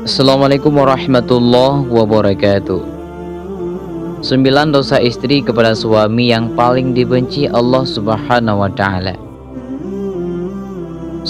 Assalamualaikum warahmatullahi wabarakatuh. 9 dosa istri kepada suami yang paling dibenci Allah Subhanahu wa taala.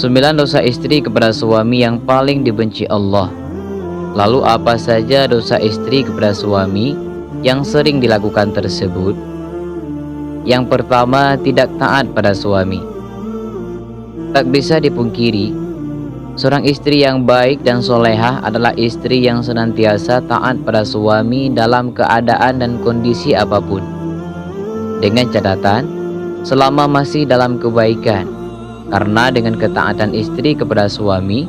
9 dosa istri kepada suami yang paling dibenci Allah. Lalu apa saja dosa istri kepada suami yang sering dilakukan tersebut? Yang pertama, tidak taat pada suami. Tak bisa dipungkiri, seorang istri yang baik dan solehah adalah istri yang senantiasa taat pada suami dalam keadaan dan kondisi apapun. Dengan catatan, selama masih dalam kebaikan, karena dengan ketaatan istri kepada suami,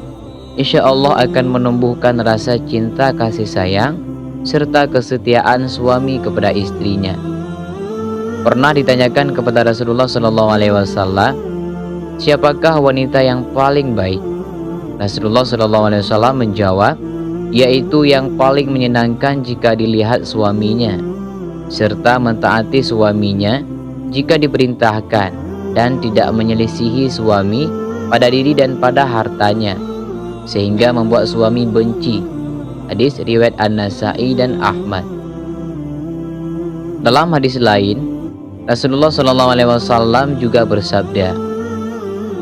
insya Allah akan menumbuhkan rasa cinta kasih sayang serta kesetiaan suami kepada istrinya. Pernah ditanyakan kepada Rasulullah SAW, siapakah wanita yang paling baik? Rasulullah SAW menjawab, yaitu yang paling menyenangkan jika dilihat suaminya, serta mentaati suaminya jika diperintahkan, dan tidak menyelisihi suami pada diri dan pada hartanya, sehingga membuat suami benci. Hadis riwayat An-Nasa'i dan Ahmad. Dalam hadis lain, Rasulullah SAW juga bersabda,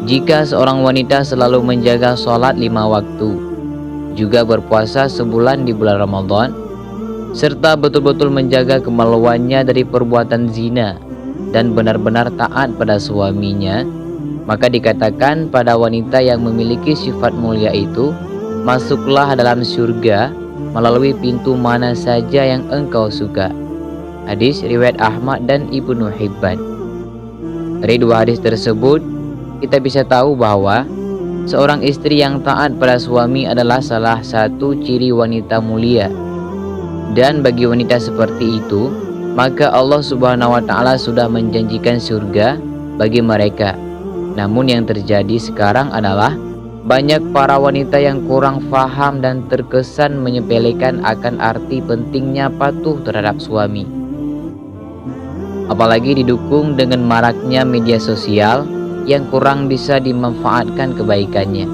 jika seorang wanita selalu menjaga sholat 5 waktu, juga berpuasa sebulan di bulan Ramadan, serta betul-betul menjaga kemaluannya dari perbuatan zina dan benar-benar taat pada suaminya, maka dikatakan pada wanita yang memiliki sifat mulia itu, masuklah dalam surga melalui pintu mana saja yang engkau suka. Hadis riwayat Ahmad dan Ibnu Hibban. Dari dua hadis tersebut, kita bisa tahu bahwa seorang istri yang taat pada suami adalah salah satu ciri wanita mulia. Dan bagi wanita seperti itu, maka Allah Subhanahu wa taala sudah menjanjikan surga bagi mereka. Namun yang terjadi sekarang adalah banyak para wanita yang kurang faham dan terkesan menyepelekan akan arti pentingnya patuh terhadap suami. Apalagi didukung dengan maraknya media sosial yang kurang bisa dimanfaatkan kebaikannya.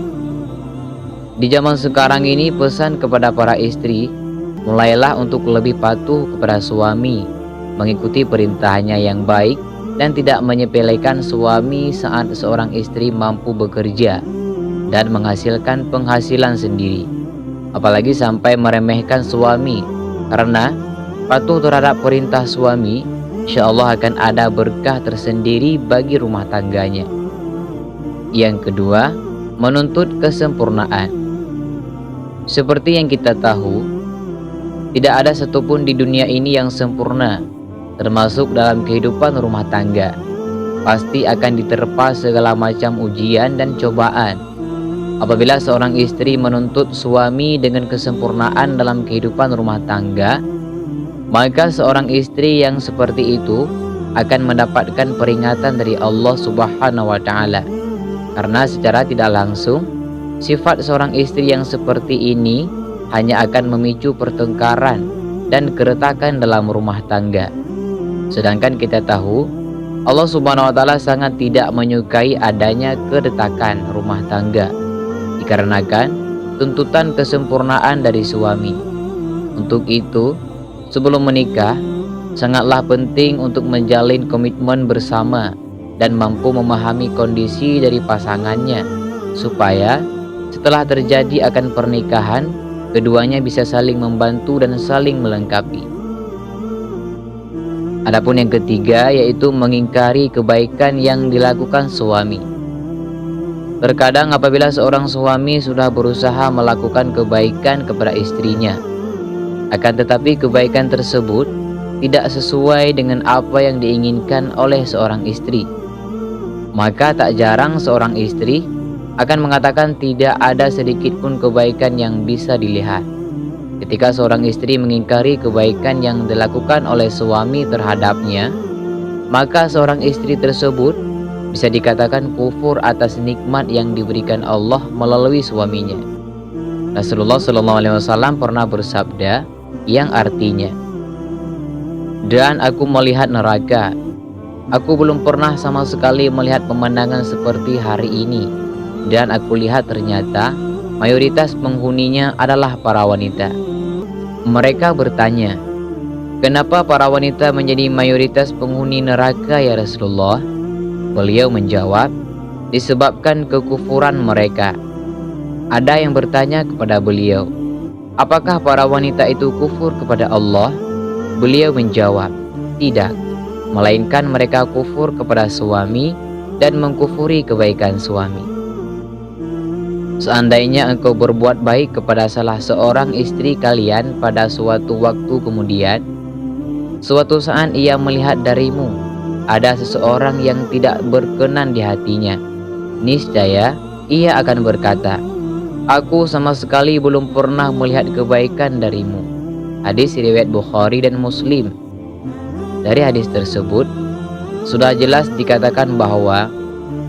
Di zaman sekarang ini, pesan kepada para istri, mulailah untuk lebih patuh kepada suami, mengikuti perintahnya yang baik, dan tidak menyepelekan suami saat seorang istri mampu bekerja dan menghasilkan penghasilan sendiri. Apalagi sampai meremehkan suami, karena patuh terhadap perintah suami, insya Allah akan ada berkah tersendiri bagi rumah tangganya. Yang kedua, menuntut kesempurnaan. Seperti yang kita tahu, tidak ada satupun di dunia ini yang sempurna, termasuk dalam kehidupan rumah tangga. Pasti akan diterpa segala macam ujian dan cobaan. Apabila seorang istri menuntut suami dengan kesempurnaan dalam kehidupan rumah tangga, maka seorang istri yang seperti itu akan mendapatkan peringatan dari Allah Subhanahu wa taala. Karena secara tidak langsung, sifat seorang istri yang seperti ini hanya akan memicu pertengkaran dan keretakan dalam rumah tangga. Sedangkan kita tahu, Allah Subhanahu wa taala sangat tidak menyukai adanya keretakan rumah tangga, dikarenakan tuntutan kesempurnaan dari suami. Untuk itu, sebelum menikah, sangatlah penting untuk menjalin komitmen bersama dan mampu memahami kondisi dari pasangannya, supaya setelah terjadi akan pernikahan, keduanya bisa saling membantu dan saling melengkapi. Adapun yang ketiga, yaitu mengingkari kebaikan yang dilakukan suami. Terkadang apabila seorang suami sudah berusaha melakukan kebaikan kepada istrinya, akan tetapi kebaikan tersebut tidak sesuai dengan apa yang diinginkan oleh seorang istri, maka tak jarang seorang istri akan mengatakan tidak ada sedikit pun kebaikan yang bisa dilihat. Ketika seorang istri mengingkari kebaikan yang dilakukan oleh suami terhadapnya, maka seorang istri tersebut bisa dikatakan kufur atas nikmat yang diberikan Allah melalui suaminya. Rasulullah SAW pernah bersabda yang artinya, dan aku melihat neraka, aku belum pernah sama sekali melihat pemandangan seperti hari ini, dan aku lihat ternyata mayoritas penghuninya adalah para wanita. Mereka bertanya, "Kenapa para wanita menjadi mayoritas penghuni neraka ya Rasulullah?" Beliau menjawab, "Disebabkan kekufuran mereka." Ada yang bertanya kepada beliau, "Apakah para wanita itu kufur kepada Allah?" Beliau menjawab, "Tidak, melainkan mereka kufur kepada suami dan mengkufuri kebaikan suami." Seandainya engkau berbuat baik kepada salah seorang istri kalian pada suatu waktu kemudian, suatu saat ia melihat darimu ada seseorang yang tidak berkenan di hatinya, niscaya ia akan berkata, "Aku sama sekali belum pernah melihat kebaikan darimu." Hadis riwayat Bukhari dan Muslim. Dari hadis tersebut sudah jelas dikatakan bahwa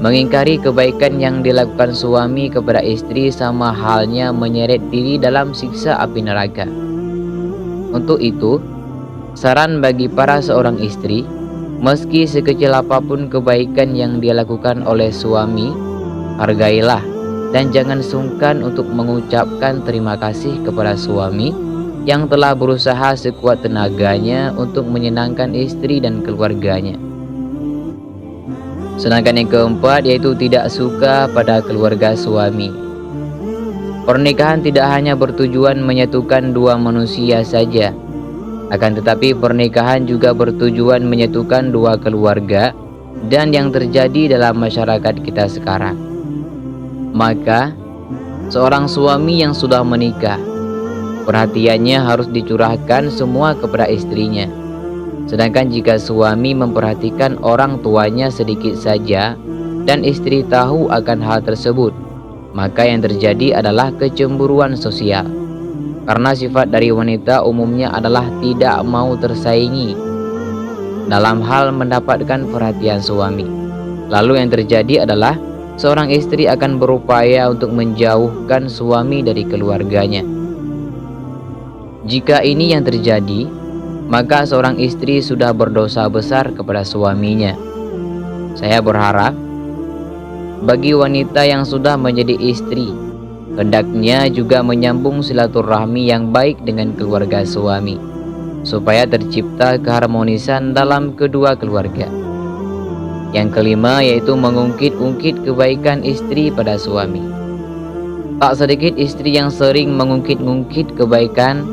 mengingkari kebaikan yang dilakukan suami kepada istri sama halnya menyeret diri dalam siksa api neraka. Untuk itu, saran bagi para seorang istri, meski sekecil apapun kebaikan yang dia lakukan oleh suami, hargailah dan jangan sungkan untuk mengucapkan terima kasih kepada suami yang telah berusaha sekuat tenaganya untuk menyenangkan istri dan keluarganya. Sedangkan yang keempat yaitu tidak suka pada keluarga suami. Pernikahan tidak hanya bertujuan menyatukan dua manusia saja, akan tetapi pernikahan juga bertujuan menyatukan dua keluarga dan yang terjadi dalam masyarakat kita sekarang. Maka, seorang suami yang sudah menikah, perhatiannya harus dicurahkan semua kepada istrinya. Sedangkan jika suami memperhatikan orang tuanya sedikit saja dan istri tahu akan hal tersebut, maka yang terjadi adalah kecemburuan sosial. Karena sifat dari wanita umumnya adalah tidak mau tersaingi dalam hal mendapatkan perhatian suami. Lalu yang terjadi adalah seorang istri akan berupaya untuk menjauhkan suami dari keluarganya. Jika ini yang terjadi, maka seorang istri sudah berdosa besar kepada suaminya. Saya berharap bagi wanita yang sudah menjadi istri, hendaknya juga menyambung silaturahmi yang baik dengan keluarga suami, supaya tercipta keharmonisan dalam kedua keluarga. Yang kelima yaitu mengungkit-ungkit kebaikan istri pada suami. Tak sedikit istri yang sering mengungkit-ungkit kebaikan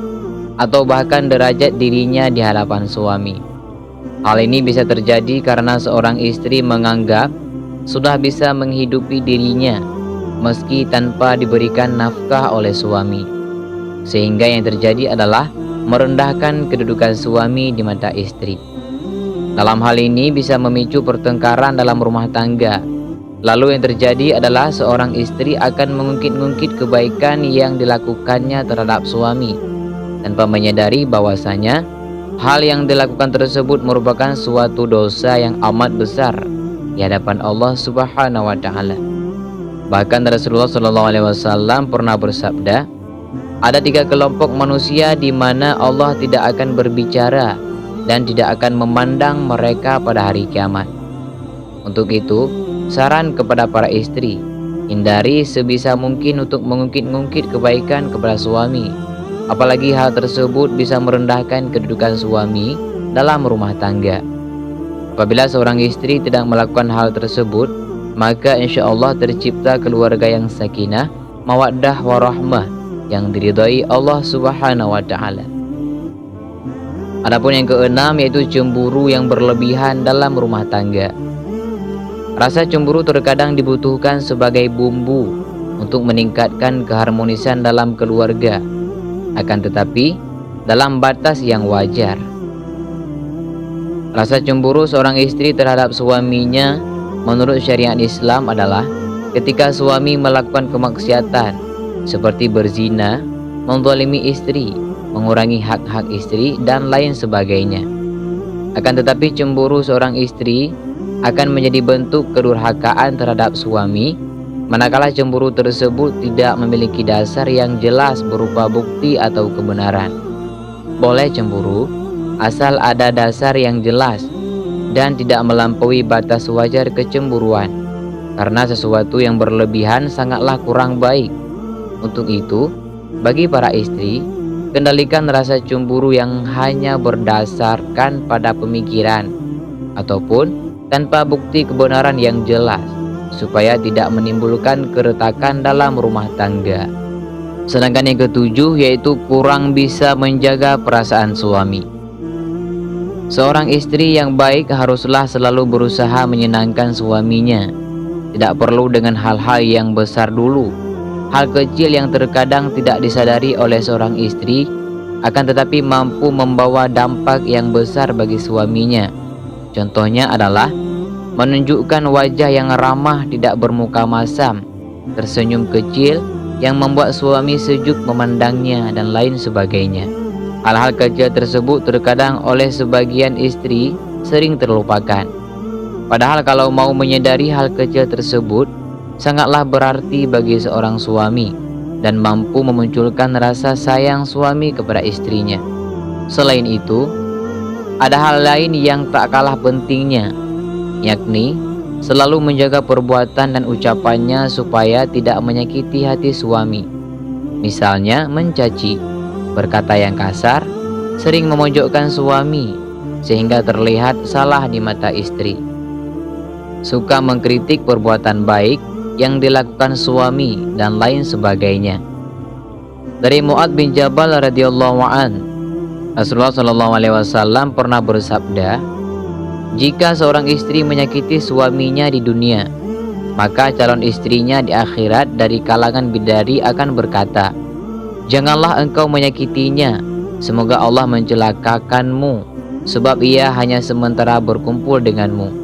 atau bahkan derajat dirinya di hadapan suami. Hal ini bisa terjadi karena seorang istri menganggap sudah bisa menghidupi dirinya meski tanpa diberikan nafkah oleh suami, sehingga yang terjadi adalah merendahkan kedudukan suami di mata istri. Dalam hal ini bisa memicu pertengkaran dalam rumah tangga. Lalu yang terjadi adalah seorang istri akan mengungkit-ungkit kebaikan yang dilakukannya terhadap suami tanpa menyadari bahwasanya hal yang dilakukan tersebut merupakan suatu dosa yang amat besar di hadapan Allah Subhanahu wa taala. Bahkan Rasulullah SAW pernah bersabda, ada 3 kelompok manusia di mana Allah tidak akan berbicara dan tidak akan memandang mereka pada hari kiamat. Untuk itu, saran kepada para istri, hindari sebisa mungkin untuk mengungkit-ungkit kebaikan kepada suami. Apalagi hal tersebut bisa merendahkan kedudukan suami dalam rumah tangga. Apabila seorang istri tidak melakukan hal tersebut, maka insya Allah tercipta keluarga yang sakinah, mawaddah warahmah yang diridhai Allah Subhanahu wa taala. Adapun yang keenam yaitu cemburu yang berlebihan dalam rumah tangga. Rasa cemburu terkadang dibutuhkan sebagai bumbu untuk meningkatkan keharmonisan dalam keluarga, akan tetapi dalam batas yang wajar. Rasa cemburu seorang istri terhadap suaminya menurut syariat Islam adalah ketika suami melakukan kemaksiatan seperti berzina, menzalimi istri, mengurangi hak-hak istri, dan lain sebagainya. Akan tetapi cemburu seorang istri akan menjadi bentuk kedurhakaan terhadap suami manakala cemburu tersebut tidak memiliki dasar yang jelas berupa bukti atau kebenaran. Boleh cemburu asal ada dasar yang jelas dan tidak melampaui batas wajar kecemburuan, karena sesuatu yang berlebihan sangatlah kurang baik. Untuk itu, bagi para istri, kendalikan rasa cemburu yang hanya berdasarkan pada pemikiran ataupun tanpa bukti kebenaran yang jelas, supaya tidak menimbulkan keretakan dalam rumah tangga. Sedangkan yang ketujuh yaitu kurang bisa menjaga perasaan suami. Seorang istri yang baik haruslah selalu berusaha menyenangkan suaminya. Tidak perlu dengan hal-hal yang besar dulu. Hal kecil yang terkadang tidak disadari oleh seorang istri akan tetapi mampu membawa dampak yang besar bagi suaminya. Contohnya adalah menunjukkan wajah yang ramah, tidak bermuka masam, tersenyum kecil yang membuat suami sejuk memandangnya, dan lain sebagainya. Hal-hal kecil tersebut terkadang oleh sebagian istri sering terlupakan. Padahal kalau mau menyadari hal kecil tersebut sangatlah berarti bagi seorang suami dan mampu memunculkan rasa sayang suami kepada istrinya. Selain itu, ada hal lain yang tak kalah pentingnya, yakni selalu menjaga perbuatan dan ucapannya supaya tidak menyakiti hati suami. Misalnya mencaci, berkata yang kasar, sering memojokkan suami sehingga terlihat salah di mata istri. Suka mengkritik perbuatan baik yang dilakukan suami dan lain sebagainya. Dari Mu'adz bin Jabal radhiyallahu an, Rasulullah SAW pernah bersabda, jika seorang istri menyakiti suaminya di dunia, maka calon istrinya di akhirat dari kalangan bidadari akan berkata, janganlah engkau menyakitinya, semoga Allah mencelakakanmu, sebab ia hanya sementara berkumpul denganmu.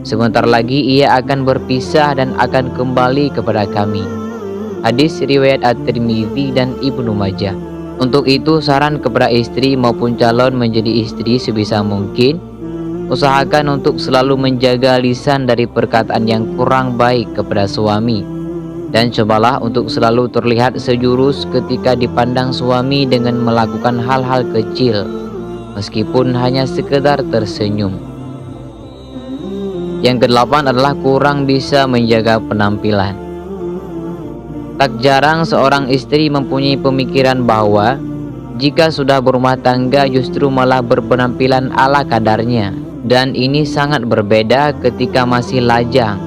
Sebentar lagi ia akan berpisah dan akan kembali kepada kami. Hadis riwayat At-Tirmidzi dan Ibnu Majah. Untuk itu saran kepada istri maupun calon menjadi istri sebisa mungkin, usahakan untuk selalu menjaga lisan dari perkataan yang kurang baik kepada suami. Dan cobalah untuk selalu terlihat sejurus ketika dipandang suami dengan melakukan hal-hal kecil, meskipun hanya sekedar tersenyum. Yang kedelapan adalah kurang bisa menjaga penampilan. Tak jarang seorang istri mempunyai pemikiran bahwa jika sudah berumah tangga justru malah berpenampilan ala kadarnya, dan ini sangat berbeda ketika masih lajang.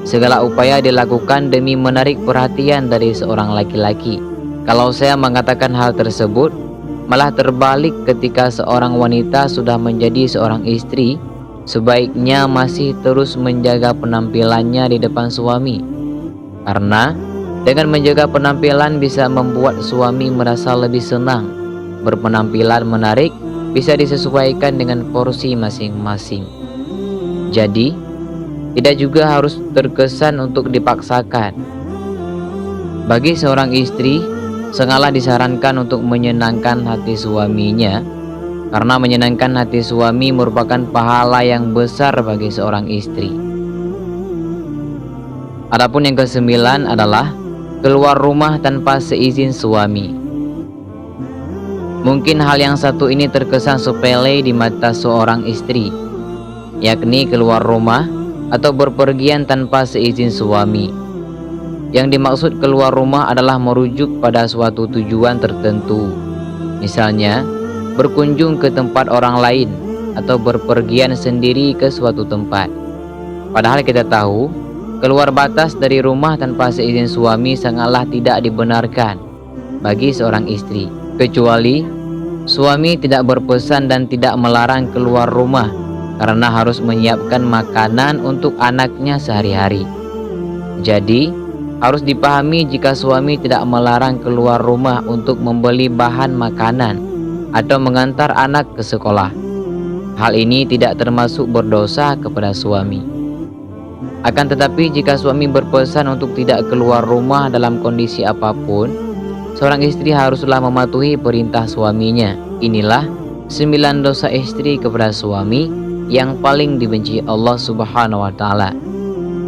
Segala upaya dilakukan demi menarik perhatian dari seorang laki-laki. Kalau saya mengatakan hal tersebut, malah terbalik ketika seorang wanita sudah menjadi seorang istri, sebaiknya masih terus menjaga penampilannya di depan suami. Karena dengan menjaga penampilan bisa membuat suami merasa lebih senang. Berpenampilan menarik bisa disesuaikan dengan porsi masing-masing. Jadi, tidak juga harus terkesan untuk dipaksakan. Bagi seorang istri, sengalah disarankan untuk menyenangkan hati suaminya, karena menyenangkan hati suami merupakan pahala yang besar bagi seorang istri. Adapun yang kesembilan adalah keluar rumah tanpa seizin suami. Mungkin hal yang satu ini terkesan sepele di mata seorang istri, yakni keluar rumah atau berpergian tanpa seizin suami. Yang dimaksud keluar rumah adalah merujuk pada suatu tujuan tertentu. Misalnya, berkunjung ke tempat orang lain atau berpergian sendiri ke suatu tempat. Padahal kita tahu, keluar batas dari rumah tanpa seizin suami sangatlah tidak dibenarkan bagi seorang istri, kecuali suami tidak berpesan dan tidak melarang keluar rumah karena harus menyiapkan makanan untuk anaknya sehari-hari. Jadi, harus dipahami jika suami tidak melarang keluar rumah untuk membeli bahan makanan atau mengantar anak ke sekolah, hal ini tidak termasuk berdosa kepada suami. Akan tetapi jika suami berpesan untuk tidak keluar rumah dalam kondisi apapun, seorang istri haruslah mematuhi perintah suaminya. Inilah 9 dosa istri kepada suami yang paling dibenci Allah Subhanahu wa Ta'ala.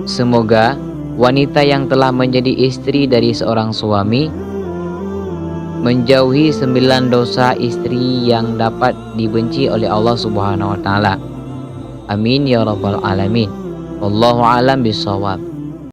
Semoga wanita yang telah menjadi istri dari seorang suami menjauhi 9 dosa istri yang dapat dibenci oleh Allah Subhanahu wa Ta'ala. Amin ya rabbal alamin. Wallahu a'lam bishawab.